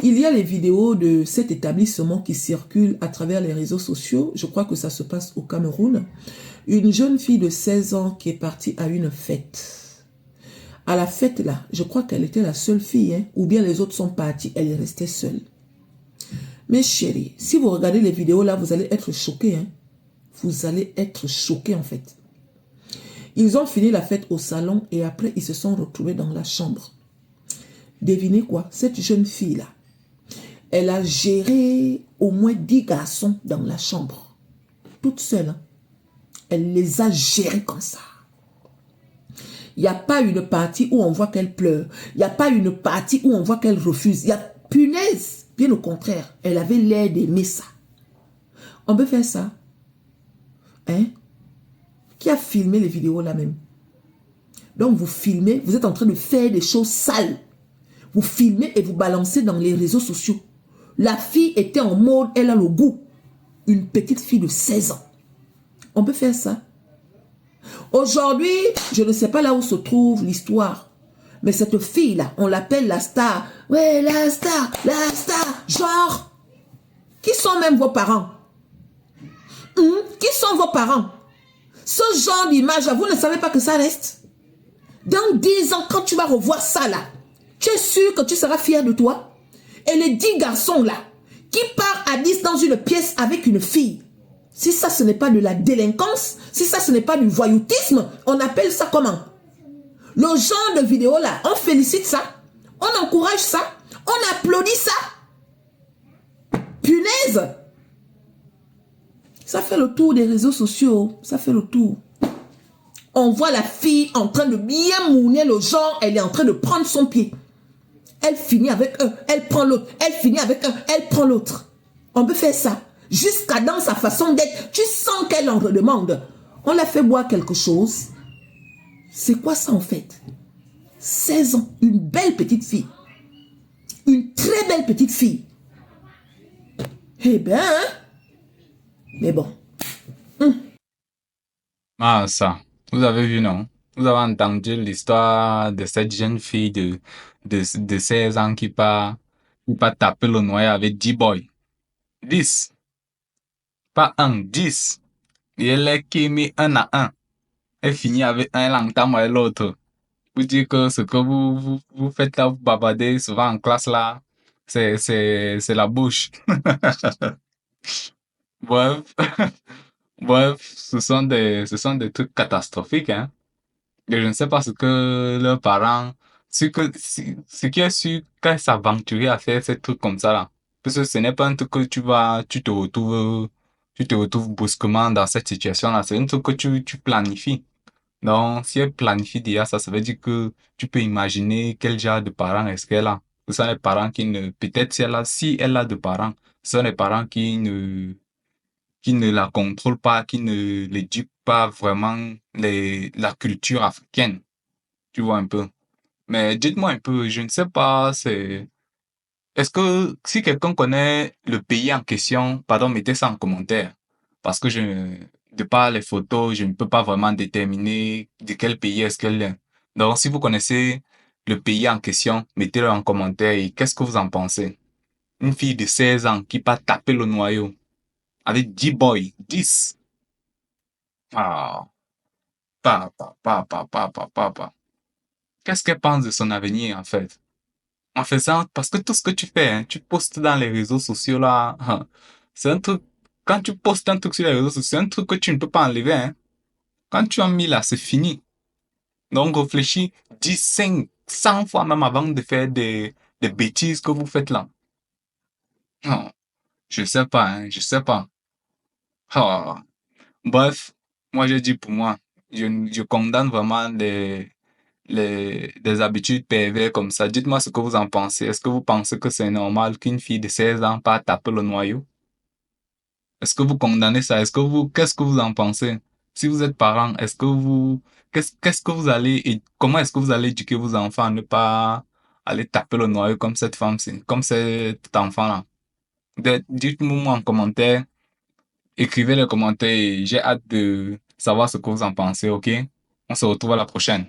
Il y a les vidéos de cet établissement qui circulent à travers les réseaux sociaux. Je crois que ça se passe au Cameroun. Une jeune fille de 16 ans qui est partie à une fête. À la fête là, je crois qu'elle était la seule fille, hein, ou bien les autres sont partis, elle est restée seule. Mes chéris, si vous regardez les vidéos là, vous allez être choqués. Hein. Vous allez être choqués en fait. Ils ont fini la fête au salon et après ils se sont retrouvés dans la chambre. Devinez quoi? Cette jeune fille là, elle a géré au moins 10 garçons dans la chambre. Toute seule. Hein. Elle les a gérés comme ça. Il n'y a pas une partie où on voit qu'elle pleure. Il n'y a pas une partie où on voit qu'elle refuse. Il y a punaise. Bien au contraire, elle avait l'air d'aimer ça. On peut faire ça. Hein? Qui a filmé les vidéos là même? Donc vous filmez, vous êtes en train de faire des choses sales. Vous filmez et vous balancez dans les réseaux sociaux. La fille était en mode, elle a le goût. Une petite fille de 16 ans. On peut faire ça. Aujourd'hui, je ne sais pas là où se trouve l'histoire. Mais cette fille-là, on l'appelle la star. Ouais, la star, la star. Genre, qui sont même vos parents? Qui sont vos parents? Ce genre d'image, vous ne savez pas que ça reste? Dans 10 ans, quand tu vas revoir ça là, tu es sûr que tu seras fier de toi? Et les 10 garçons là, qui partent à 10 dans une pièce avec une fille, si ça ce n'est pas de la délinquance, si ça ce n'est pas du voyoutisme, on appelle ça comment? Le genre de vidéo là, on félicite ça, on encourage ça, on applaudit ça. Punaise! Ça fait le tour des réseaux sociaux, ça fait le tour. On voit la fille en train de bien mouner le genre, elle est en train de prendre son pied. Elle finit avec un, elle prend l'autre. Elle finit avec un, elle prend l'autre. On peut faire ça. Jusqu'à dans sa façon d'être, tu sens qu'elle en redemande. On l'a fait boire quelque chose. C'est quoi ça en fait? 16 ans, une belle petite fille. Une très belle petite fille. Eh bien, hein? Mais bon. Ah, ça. Vous avez vu, non? Vous avez entendu l'histoire de cette jeune fille de 16 ans qui part taper le noyau avec 10 boys. 10. Pas un, 10. Et elle est qui mis un à un. Elle finit avec un, elle entame avec l'autre. Vous dites que ce que vous faites là, vous bavardez souvent en classe là, c'est la bouche. Bref, bref, ce sont des trucs catastrophiques, hein. Et je ne sais pas ce que leurs parents, ce qui est sûr qu'elles s'aventurer à faire ces trucs comme ça là. Parce que ce n'est pas un truc que tu te retrouves brusquement dans cette situation là. C'est un truc que tu planifies. Donc, si elle planifie déjà ça, ça veut dire que tu peux imaginer quel genre de parents est-ce qu'elle a. Ce sont les parents qui ne, peut-être si elle a de parents, ce sont les parents qui ne la contrôlent pas, qui ne l'éduquent pas vraiment la culture africaine. Tu vois un peu. Mais dites-moi un peu, je ne sais pas, est-ce que si quelqu'un connaît le pays en question, pardon, mettez ça en commentaire. Parce que de par les photos, je ne peux pas vraiment déterminer de quel pays est-ce qu'elle est. Donc, si vous connaissez le pays en question, mettez-le en commentaire et qu'est-ce que vous en pensez? Une fille de 16 ans qui part taper le noyau avec 10 boys, 10. Ah, pa. Qu'est-ce qu'elle pense de son avenir, en fait? En faisant, parce que tout ce que tu fais, hein, tu postes dans les réseaux sociaux, là, hein, c'est un truc, quand tu postes un truc sur les réseaux sociaux, c'est un truc que tu ne peux pas enlever, hein. Quand tu as mis là, c'est fini. Donc, réfléchis 10, 5, 100 fois même avant de faire des bêtises que vous faites là. Oh, je sais pas, hein, je sais pas. Oh. Bref, moi, j'ai dit pour moi, je condamne vraiment des habitudes pervers comme ça. Dites-moi ce que vous en pensez. Est-ce que vous pensez que c'est normal qu'une fille de 16 ans parte taper le noyau? Est-ce que vous condamnez ça? Qu'est-ce que vous en pensez? Si vous êtes parent, qu'est-ce que vous allez, et comment est-ce que vous allez éduquer vos enfants à ne pas aller taper le noyau comme cette femme-ci, comme cet enfant-là? Dites-moi en commentaire, écrivez les commentaires et j'ai hâte de savoir ce que vous en pensez, ok? On se retrouve à la prochaine.